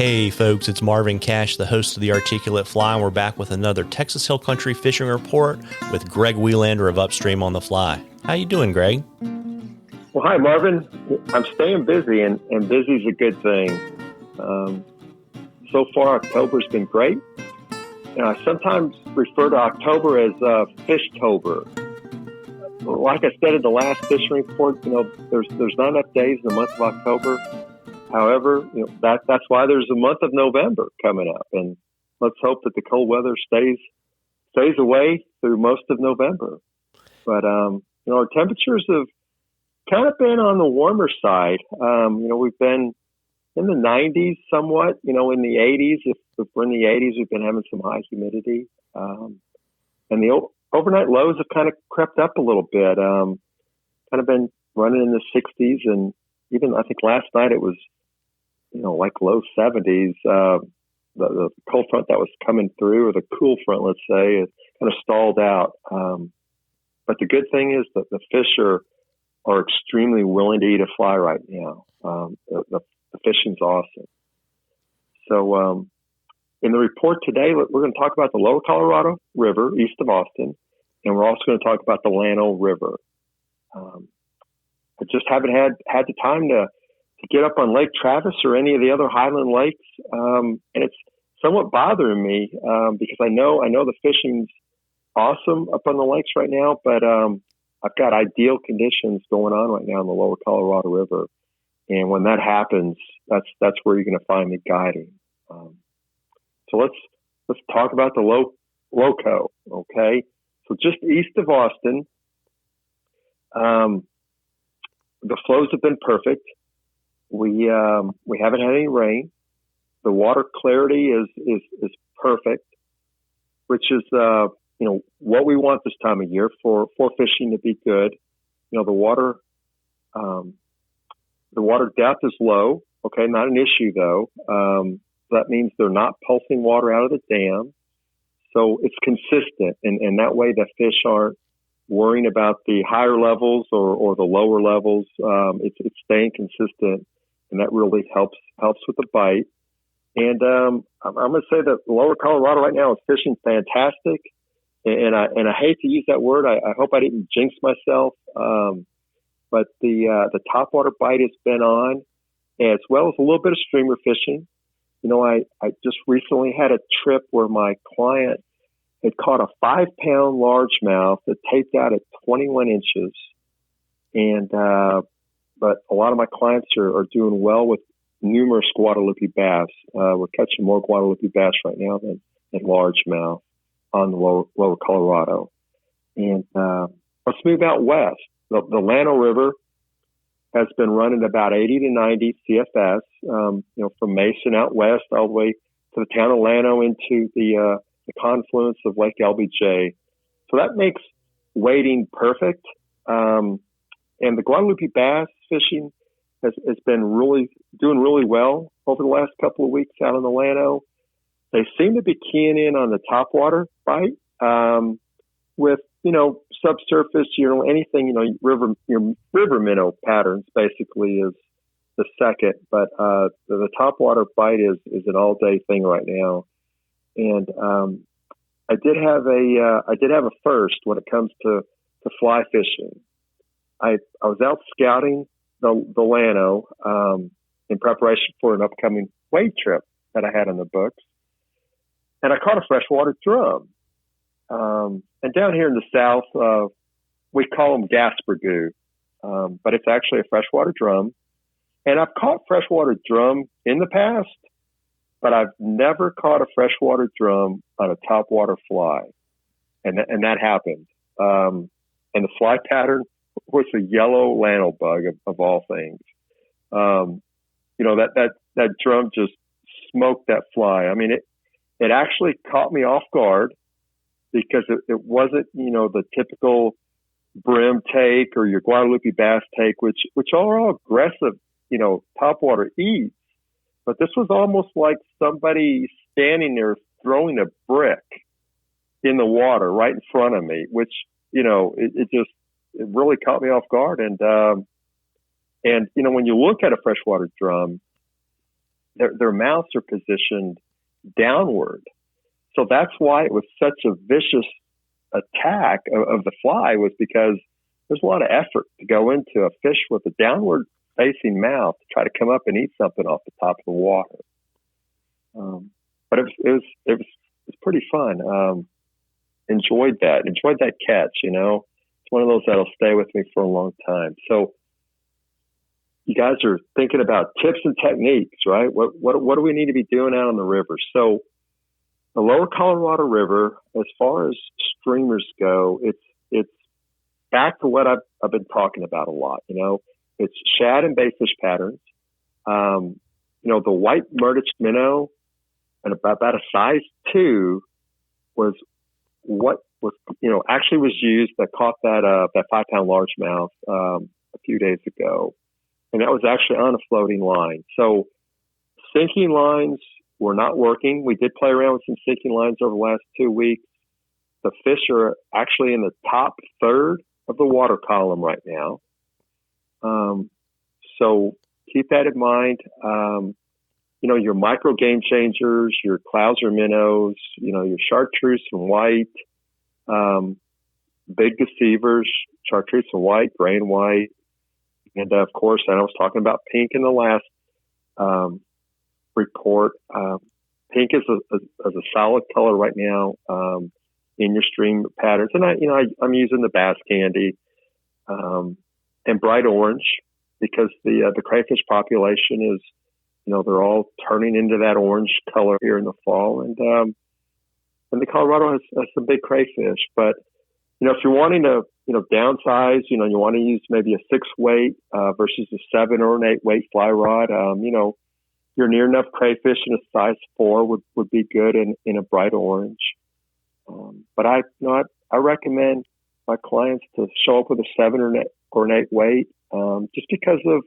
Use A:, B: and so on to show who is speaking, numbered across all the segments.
A: Hey folks, it's Marvin Cash, the host of The Articulate Fly, and we're back with another Texas Hill Country fishing report with Greg Welander of Upstream on the fly. How you doing, Greg?
B: Well, hi, Marvin. I'm staying busy, and busy's a good thing. So far, October's been great. I sometimes refer to October as Fishtober. Like I said in the last fishing report, there's not enough days in the month of October. However, that's why there's a month of November coming up, and let's hope that the cold weather stays away through most of November. But our temperatures have kind of been on the warmer side. We've been in the 90s somewhat. In the 80s. If we're in the 80s, we've been having some high humidity, and the overnight lows have kind of crept up a little bit. Kind of been running in the 60s, and even I think last night it was like low 70s. The cold front that was coming through, or the cool front, let's say, it kind of stalled out. But the good thing is that the fish are extremely willing to eat a fly right now. The fishing's awesome. So in the report today, we're going to talk about the Lower Colorado River east of Austin, and we're also going to talk about the Welander River. I just haven't had the time to get up on Lake Travis or any of the other highland lakes, and it's somewhat bothering me because I know the fishing's awesome up on the lakes right now, but I've got ideal conditions going on right now in the Lower Colorado River, and when that happens, that's where you're going to find me guiding. So let's talk about the Loco, okay? So just east of Austin, the flows have been perfect. We haven't had any rain. The water clarity is perfect, which is what we want this time of year for fishing to be good. The water depth is low. Okay, not an issue though. That means they're not pulsing water out of the dam, so it's consistent, and that way the fish aren't worrying about the higher levels or the lower levels. It's staying consistent, and that really helps with the bite. And I'm going to say that Lower Colorado right now is fishing fantastic, and I hate to use that word. I hope I didn't jinx myself, but the topwater bite has been on, as well as a little bit of streamer fishing. I just recently had a trip where my client had caught a 5-pound largemouth that taped out at 21 inches. And, but a lot of my clients are doing well with numerous Guadalupe bass. We're catching more Guadalupe bass right now than largemouth on the lower Colorado. And, let's move out west. The Welander River has been running about 80 to 90 CFS, from Mason out west all the way to the town of Llano into the confluence of Lake LBJ. So that makes wading perfect. And the Guadalupe bass fishing has been doing really well over the last couple of weeks out in the Llano. They seem to be keying in on the topwater bite, with, subsurface, anything, your river minnow patterns basically is the second, but the topwater bite is an all day thing right now. And I did have a first when it comes to fly fishing. I was out scouting the Llano in preparation for an upcoming wade trip that I had on the books, and I caught a freshwater drum. And down here in the South, we call them gaspergoo, but it's actually a freshwater drum. And I've caught freshwater drum in the past, but I've never caught a freshwater drum on a topwater fly. And that happened. And the fly pattern was a yellow lano bug of all things. That drum just smoked that fly. I mean, it actually caught me off guard because it wasn't, the typical brim take or your Guadalupe bass take, which are all aggressive, topwater eats. But this was almost like somebody standing there throwing a brick in the water right in front of me, which, it really caught me off guard. And when you look at a freshwater drum, their mouths are positioned downward. So that's why it was such a vicious attack of the fly, was because there's a lot of effort to go into a fish with a downward facing mouth to try to come up and eat something off the top of the water. But it was pretty fun. Enjoyed that catch. It's one of those that'll stay with me for a long time. So you guys are thinking about tips and techniques, right? What do we need to be doing out on the river? So the Lower Colorado River, as far as streamers go, it's back to what I've been talking about a lot. It's shad and baitfish patterns. The white Murdic minnow, and about a size 2 was what was actually was used that caught that 5-pound largemouth a few days ago, and that was actually on a floating line. So sinking lines were not working. We did play around with some sinking lines over the last 2 weeks. The fish are actually in the top third of the water column right now. So keep that in mind. Your micro game changers, your Clouser minnows, your chartreuse and white, big deceivers, chartreuse and white, gray and white. And of course, I was talking about pink in the last report. Pink is a solid color right now in your stream patterns, and I'm using the bass candy and bright orange because the crayfish population is, they're all turning into that orange color here in the fall, and the Colorado has some big crayfish. But if you're wanting to downsize, you want to use maybe a 6 weight versus a 7 or an 8 weight fly rod. Your near enough crayfish in a size 4 would be good in a bright orange. But I recommend my clients to show up with a 7 or an 8 weight, just because of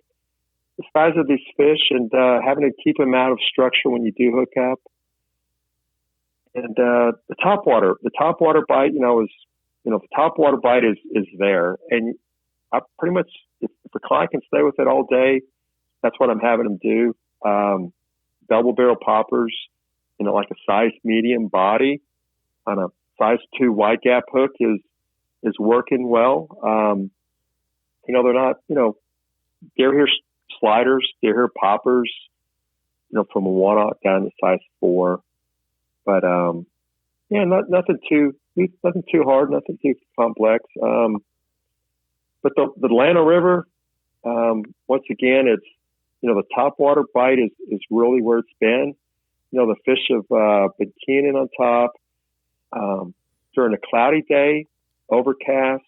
B: the size of these fish and having to keep them out of structure when you do hook up. And the topwater bite, the topwater bite is there, and I pretty much, if the client can stay with it all day, that's what I'm having them do. Double barrel poppers, like a size medium body on a size 2 wide gap hook is working well. They're not, deer hair sliders, deer hair poppers, from a 1/0 down to size 4. But, nothing too hard, nothing too complex. But the Welander River, once again, it's, the topwater bite is really where it's been. The fish have been keening on top. During a cloudy day, overcast,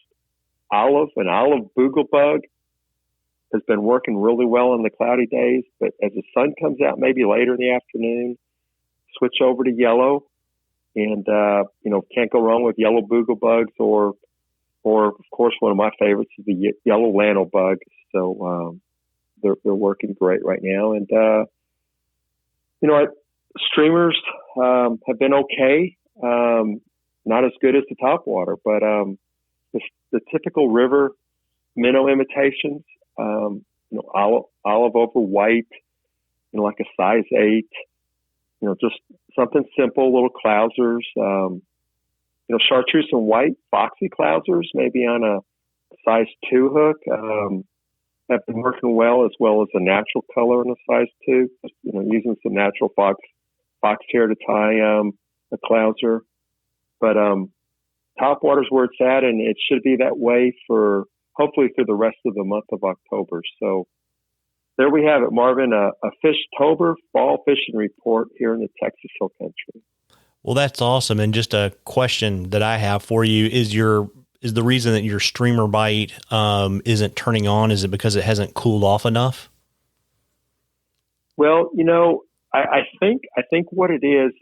B: olive booglebug has been working really well on the cloudy days. But as the sun comes out, maybe later in the afternoon, switch over to yellow. And, can't go wrong with yellow booglebugs or of course, one of my favorites is the yellow lano bug. So, they're working great right now. And, streamers, have been okay. Not as good as the topwater, but, the typical river minnow imitations, olive over white, like a size 8, just something simple, little Clousers, chartreuse and white, foxy Clousers, maybe on a size 2 hook, have been working well as a natural color in a size 2, using some natural fox hair to tie, a Clouser. But, topwater's where it's at, and it should be that way for hopefully through the rest of the month of October. So there we have it, Marvin, a Fishtober fall fishing report here in the Texas Hill Country.
A: Well, that's awesome. And just a question that I have for you is the reason that your streamer bite isn't turning on, is it because it hasn't cooled off enough?
B: Well, I think what it is,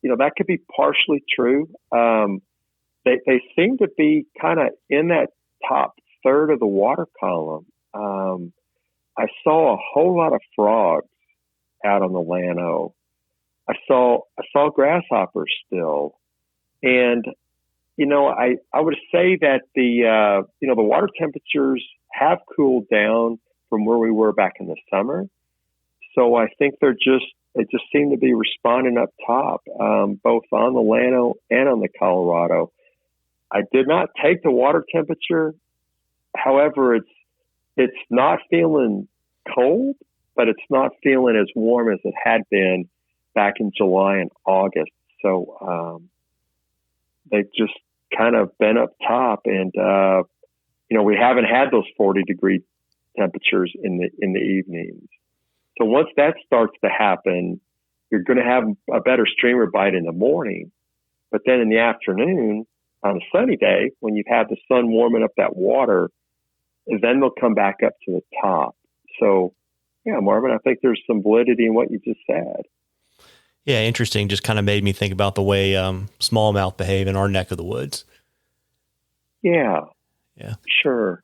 B: that could be partially true. They seem to be kind of in that top third of the water column. I saw a whole lot of frogs out on the Llano. I saw grasshoppers still, and I would say that the water temperatures have cooled down from where we were back in the summer. So I think they just seem to be responding up top, both on the Llano and on the Colorado. I did not take the water temperature. However, it's not feeling cold, but it's not feeling as warm as it had been back in July and August. So they've just kind of been up top, and we haven't had those 40-degree temperatures in the evenings. So once that starts to happen, you're going to have a better streamer bite in the morning. But then in the afternoon, on a sunny day, when you've had the sun warming up that water, then they'll come back up to the top. So, yeah, Marvin, I think there's some validity in what you just said.
A: Yeah, interesting. Just kind of made me think about the way smallmouth behave in our neck of the woods.
B: Yeah, sure.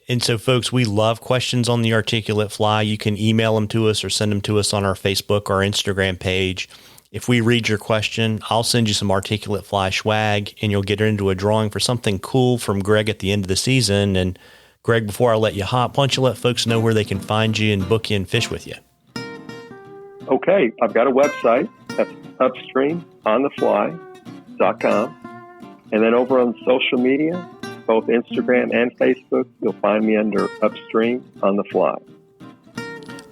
A: And so, folks, we love questions on the articulate fly. You can email them to us or send them to us on our Facebook or Instagram page. If we read your question, I'll send you some articulate fly swag, and you'll get into a drawing for something cool from Greg at the end of the season. And Greg, before I let you hop, why don't you let folks know where they can find you and book you and fish with you?
B: Okay, I've got a website. That's upstreamonthefly.com. And then over on social media, both Instagram and Facebook, you'll find me under Upstream on the Fly.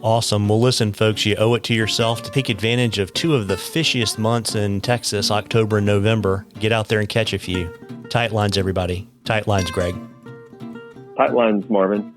A: Awesome. Well, listen, folks, you owe it to yourself to take advantage of two of the fishiest months in Texas, October and November. Get out there and catch a few. Tight lines, everybody. Tight lines, Greg.
B: Tight lines, Marvin.